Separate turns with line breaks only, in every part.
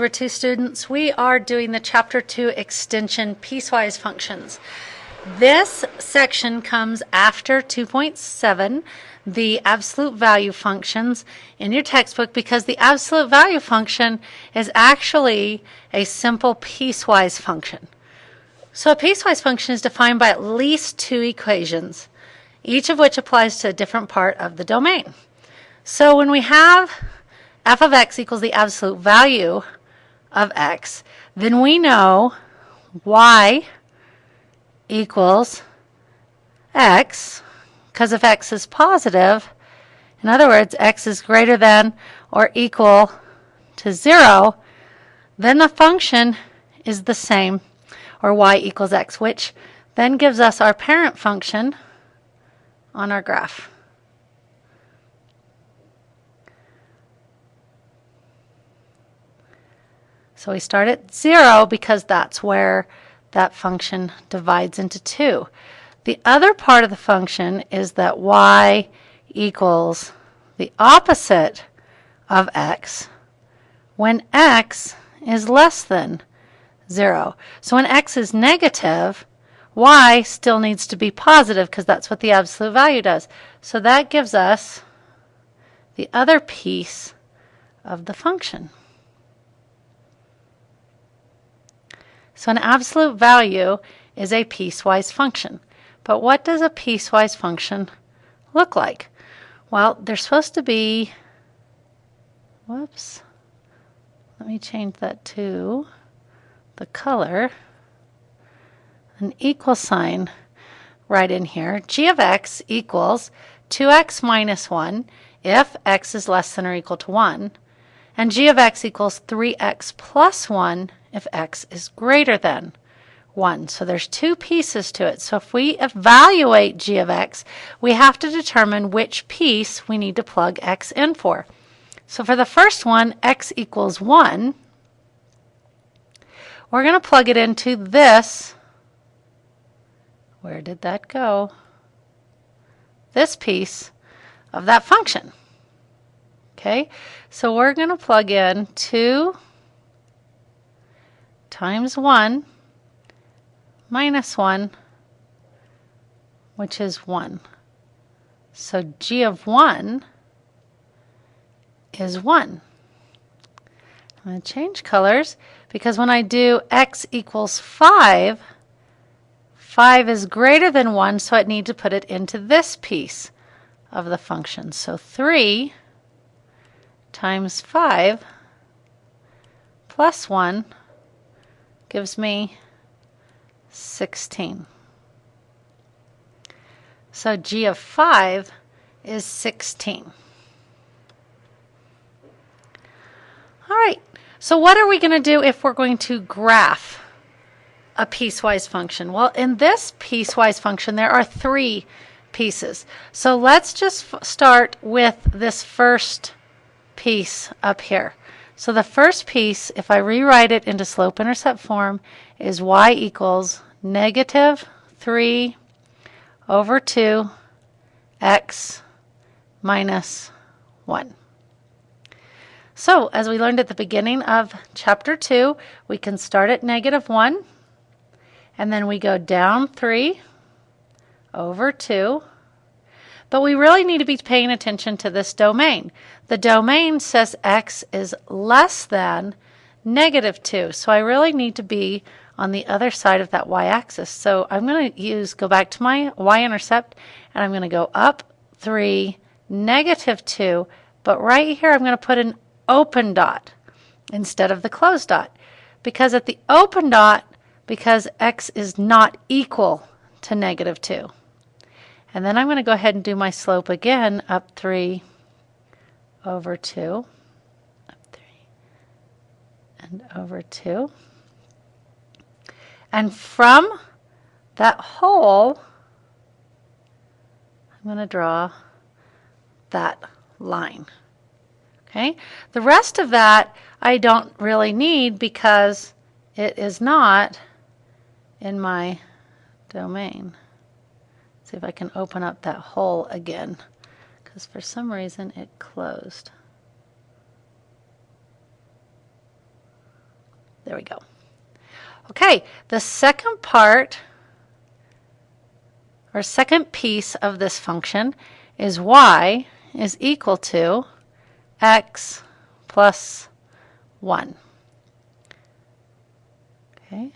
Algebra 2 students, we are doing the Chapter 2 extension piecewise functions. This section comes after 2.7, the absolute value functions in your textbook, because the absolute value function is actually a simple piecewise function. So a piecewise function is defined by at least two equations, each of which applies to a different part of the domain. So when we have f of x equals the absolute value of x, then we know y equals x, because if x is positive, in other words, x is greater than or equal to 0, then the function is the same, or y equals x, which then gives us our parent function on our graph. So we start at 0 because that's where that function divides into 2. The other part of the function is that y equals the opposite of x when x is less than 0. So when x is negative, y still needs to be positive because that's what the absolute value does. So that gives us the other piece of the function. So an absolute value is a piecewise function. But what does a piecewise function look like? Well, they're supposed to be, whoops, let me change that to the color, an equal sign right in here. G of x equals 2x minus 1 if x is less than or equal to 1, and g of x equals 3x plus 1 if x is greater than 1. So there's two pieces to it. So if we evaluate g of x, we have to determine which piece we need to plug x in for. So for the first one, x equals 1, we're going to plug it into this. Where did that go? This piece of that function. Okay, so we're going to plug in 2 times 1 minus 1, which is 1. So g of 1 is 1. I'm going to change colors because when I do x equals 5, 5 is greater than 1, so I need to put it into this piece of the function. So 3 times 5 plus 1 gives me 16. So g of 5 is 16. All right, so what are we going to do if we're going to graph a piecewise function? Well, in this piecewise function, there are three pieces. So let's just start with this first piece up here. So the first piece, if I rewrite it into slope-intercept form, is y equals negative 3 over 2 x minus 1. So as we learned at the beginning of Chapter 2, we can start at negative 1, and then we go down 3 over 2. But we really need to be paying attention to this domain. The domain says x is less than negative 2. So I really need to be on the other side of that y-axis. So I'm going to go back to my y-intercept, and I'm going to go up 3, negative 2. But right here I'm going to put an open dot instead of the closed dot. Because at the open dot, because x is not equal to negative 2. And then I'm going to go ahead and do my slope again, up 3 over 2, up 3 and over 2. And from that hole, I'm going to draw that line. Okay? The rest of that I don't really need because it is not in my domain. See if I can open up that hole again, because for some reason it closed. There we go. Okay, the second part, or second piece of this function is y is equal to x plus 1. Okay,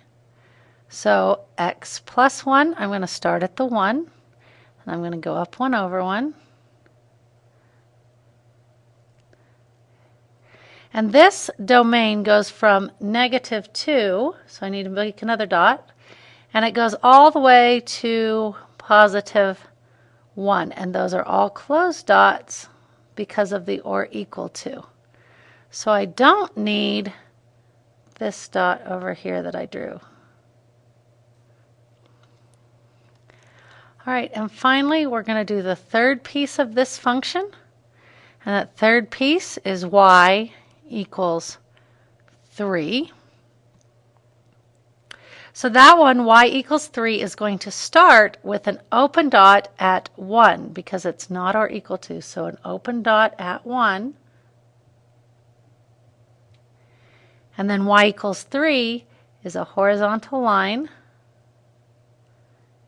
so x plus 1, I'm going to start at the 1, and I'm going to go up 1 over 1. And this domain goes from -2, so I need to make another dot, and it goes all the way to +1, and those are all closed dots because of the or equal to. So I don't need this dot over here that I drew. All right, and finally we're going to do the third piece of this function, and that third piece is y equals 3. So that one, y equals 3, is going to start with an open dot at 1 because it's not or equal to. So an open dot at 1. And then y equals 3 is a horizontal line.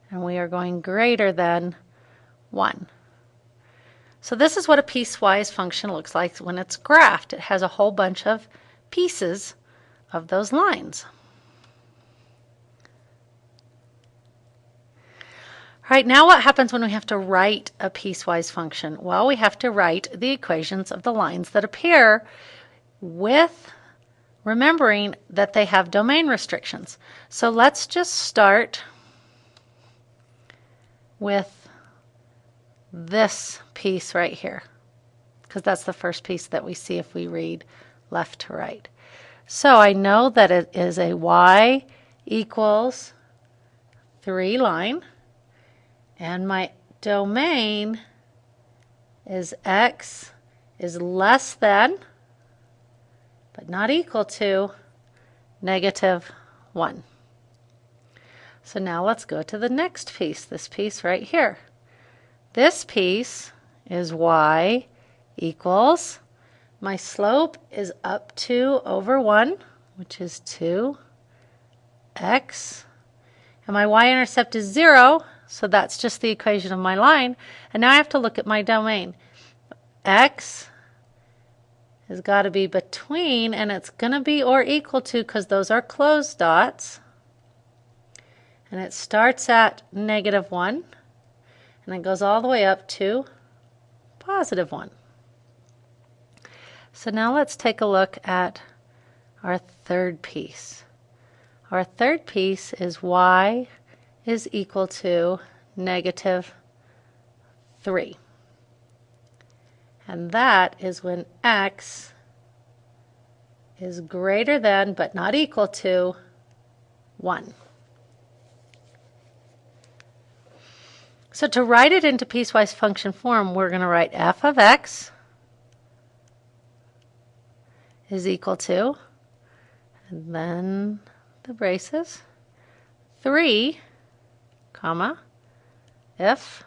And we are going greater than 1. So this is what a piecewise function looks like when it's graphed. It has a whole bunch of pieces of those lines. All right, now what happens when we have to write a piecewise function? Well, we have to write the equations of the lines that appear with remembering that they have domain restrictions. So let's just start with this piece right here, because that's the first piece that we see if we read left to right. So I know that it is a y equals 3 line, and my domain is x is less than, but not equal to, -1. So now let's go to the next piece, this piece right here. This piece is y equals, my slope is up 2 over 1, which is 2x, and my y-intercept is 0, so that's just the equation of my line. And now I have to look at my domain. X has got to be between, and it's going to be or equal to, because those are closed dots. And it starts at -1, and it goes all the way up to +1. So now let's take a look at our third piece. Our third piece is y is equal to -3. And that is when x is greater than, but not equal to, 1. So to write it into piecewise function form, we're going to write f of x is equal to, and then the braces, 3, comma, if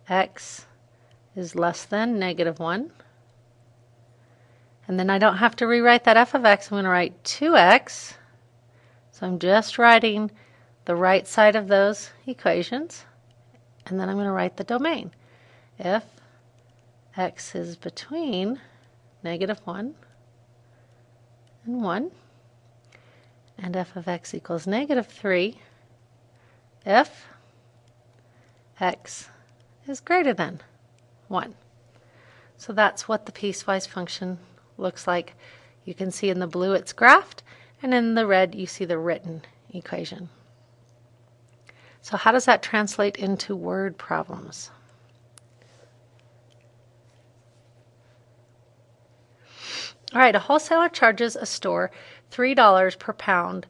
x is less than -1. And then I don't have to rewrite that f of x. I'm going to write 2x. So I'm just writing the right side of those equations. And then I'm going to write the domain. If x is between -1 and 1, and f of x equals -3 if x is greater than 1. So that's what the piecewise function looks like. You can see in the blue it's graphed, and in the red you see the written equation. So how does that translate into word problems? All right, a wholesaler charges a store $3 per pound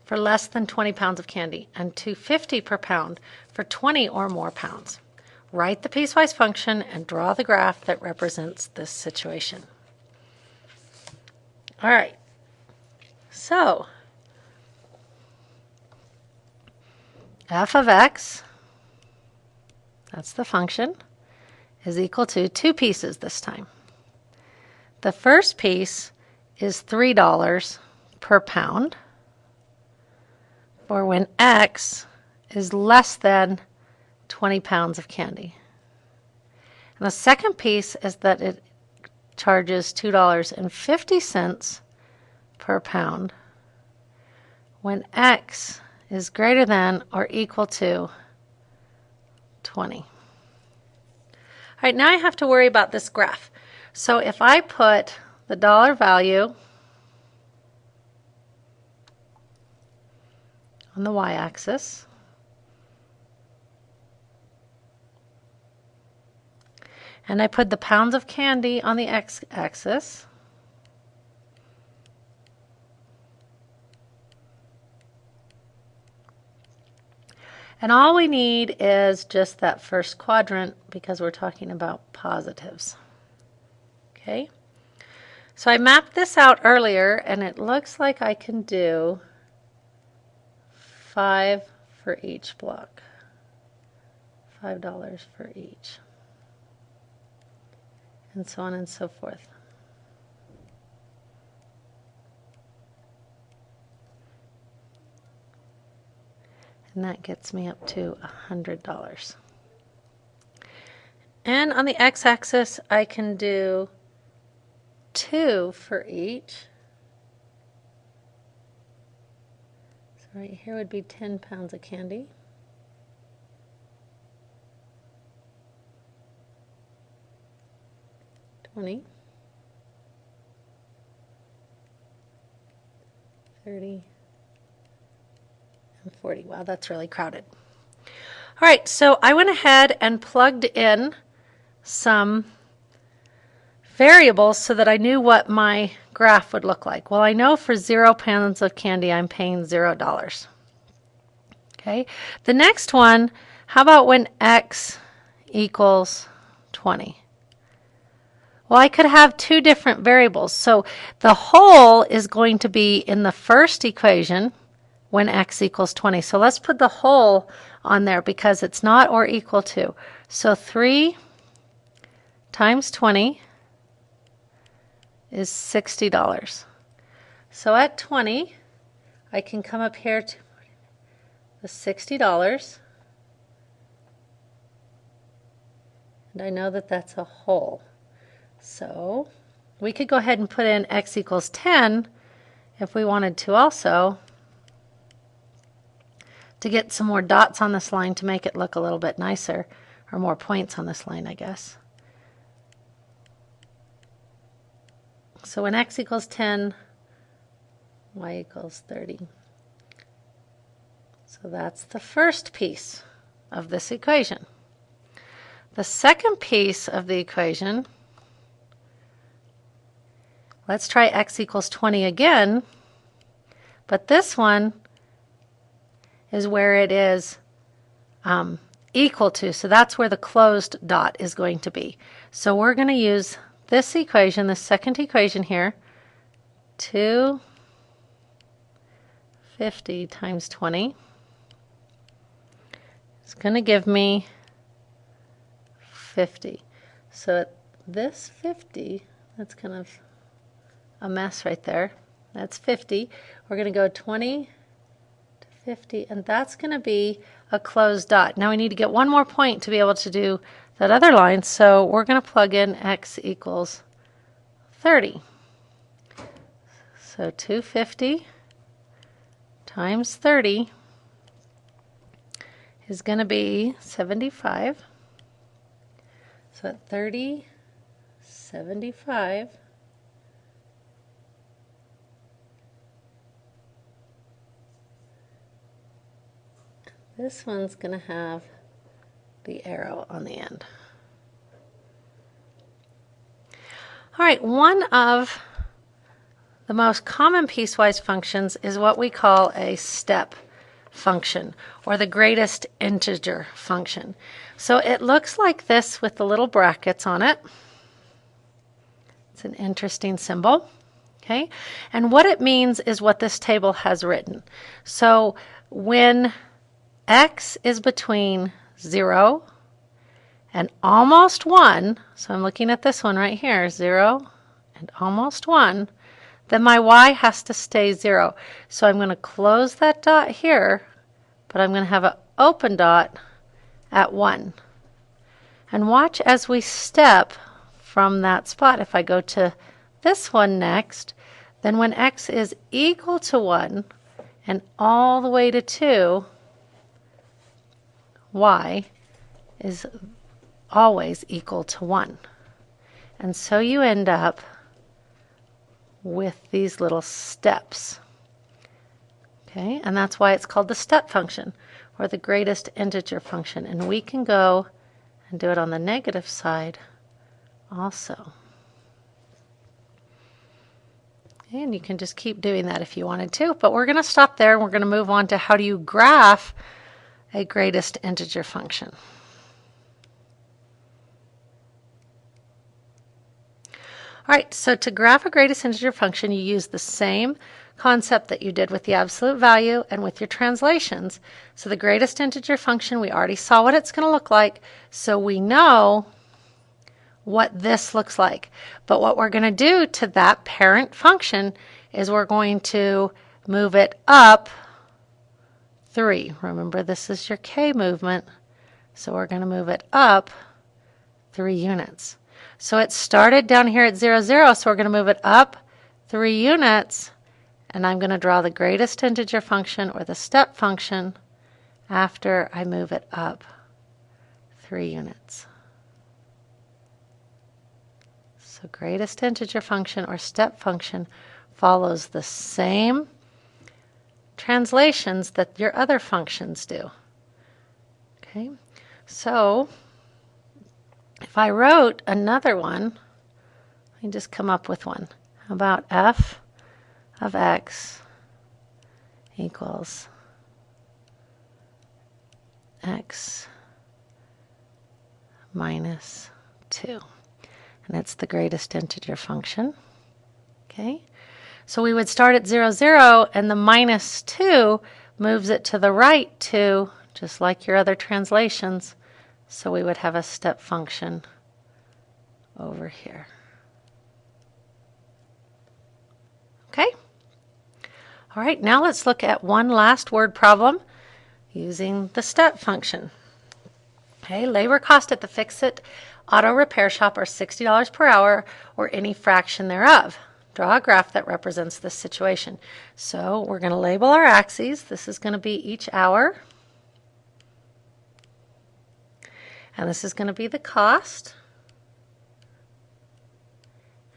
for less than 20 pounds of candy, and $2.50 per pound for 20 or more pounds. Write the piecewise function and draw the graph that represents this situation. All right, so f of x, that's the function, is equal to 2 pieces this time. the first piece is $3 per pound for when X is less than 20 pounds of candy. And the second piece is that it charges $2.50 per pound when X is greater than or equal to 20. All right, now I have to worry about this graph. So if I put the dollar value on the y-axis, and I put the pounds of candy on the x-axis, and all we need is just that first quadrant because we're talking about positives. Okay, so I mapped this out earlier and it looks like I can do 5 for each block, $5 for each, and so on and so forth. And that gets me up to $100. And on the x-axis, I can do 2 for each. So right here would be 10 pounds of candy. $20, $30, and $40. Wow, that's really crowded. All right, so I went ahead and plugged in some variables so that I knew what my graph would look like. Well, I know for 0 pounds of candy, I'm paying $0. Okay, the next one, how about when X equals 20? Well, I could have two different variables. So the whole is going to be in the first equation when X equals 20. So let's put the whole on there because it's not or equal to. So 3 times 20 is $60. So at 20, I can come up here to the $60. And I know that that's a whole. So we could go ahead and put in X equals 10 if we wanted to also, to get some more dots on this line to make it look a little bit nicer, or more points on this line, I guess. So when X equals 10, Y equals 30. So that's the first piece of this equation. The second piece of the equation, let's try X equals 20 again, but this one is where it is equal to, so that's where the closed dot is going to be. So we're going to use this equation, the second equation here, 250 times 20. It's going to give me 50. So at this 50, that's kind of a mess right there. That's 50. We're going to go 20 to 50, and that's going to be a closed dot. Now we need to get one more point to be able to do that other line, so we're going to plug in X equals 30. So 250 times 30 is going to be 75. So at 30, 75. This one's going to have the arrow on the end. All right, one of the most common piecewise functions is what we call a step function, or the greatest integer function. So it looks like this with the little brackets on it. It's an interesting symbol. Okay, and what it means is what this table has written. So when X is between 0 and almost 1, so I'm looking at this one right here, 0 and almost 1, then my y has to stay 0. So I'm going to close that dot here, but I'm going to have an open dot at 1. And watch as we step from that spot. If I go to this one next, then when x is equal to 1 and all the way to 2, y is always equal to 1. And so you end up with these little steps. Okay, and that's why it's called the step function, or the greatest integer function. And we can go and do it on the negative side also. Okay, and you can just keep doing that if you wanted to, but we're going to stop there and we're going to move on to how do you graph a greatest integer function. All right, so to graph a greatest integer function, you use the same concept that you did with the absolute value and with your translations. So the greatest integer function, we already saw what it's going to look like, so we know what this looks like. But what we're going to do to that parent function is we're going to move it up 3. Remember, this is your k movement, so we're going to move it up 3 units. So it started down here at 0, 0, so we're going to move it up 3 units, and I'm going to draw the greatest integer function, or the step function, after I move it up 3 units. So greatest integer function or step function follows the same translations that your other functions do. Okay, so if I wrote another one, I can just come up with one. How about f of x equals x minus 2. And it's the greatest integer function. Okay, so we would start at 0, 0, and the minus 2 moves it to the right 2, just like your other translations. So we would have a step function over here. Okay? All right, now let's look at one last word problem using the step function. Okay, labor cost at the Fix-It auto repair shop are $60 per hour, or any fraction thereof. Draw a graph that represents this situation. So we're going to label our axes. This is going to be each hour. And this is going to be the cost.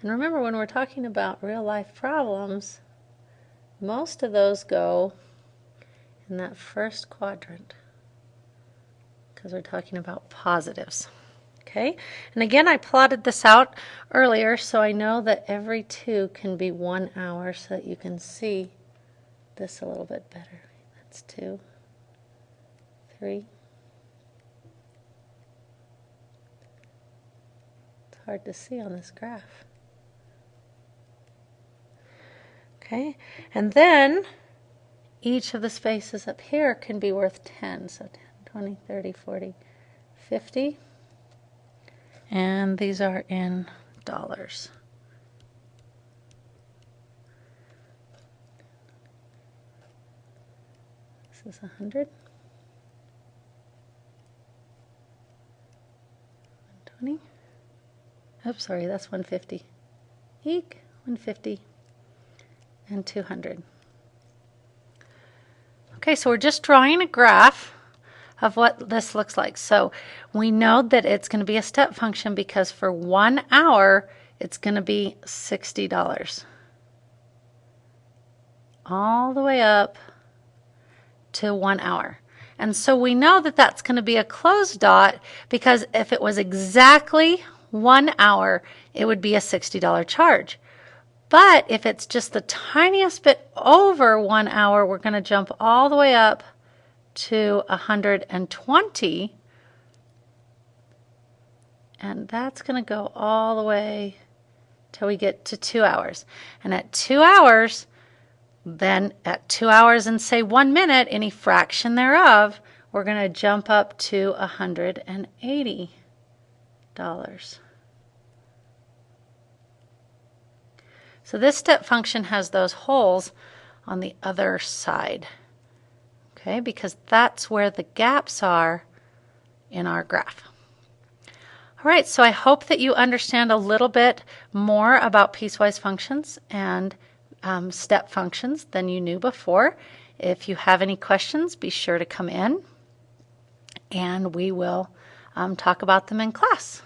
And remember, when we're talking about real life problems, most of those go in that first quadrant, because we're talking about positives. Okay, and again, I plotted this out earlier, so I know that every 2 can be 1 hour, so that you can see this a little bit better. That's 2, 3. It's hard to see on this graph. Okay, and then each of the spaces up here can be worth 10, so 10, 20, 30, 40, 50. And these are in dollars. This is 100. 120. Oops, sorry, that's 150. Eek, 150. And 200. Okay, so we're just drawing a graph of what this looks like. So we know that it's going to be a step function because for 1 hour, it's going to be $60. All the way up to 1 hour. And so we know that that's going to be a closed dot, because if it was exactly 1 hour, it would be a $60 charge. But if it's just the tiniest bit over 1 hour, we're going to jump all the way up to 120, and that's going to go all the way till we get to 2 hours. And at 2 hours, then at 2 hours and say 1 minute, any fraction thereof, we're going to jump up to $180. So this step function has those holes on the other side, okay, because that's where the gaps are in our graph. All right, so I hope that you understand a little bit more about piecewise functions and step functions than you knew before. If you have any questions, be sure to come in and we will talk about them in class.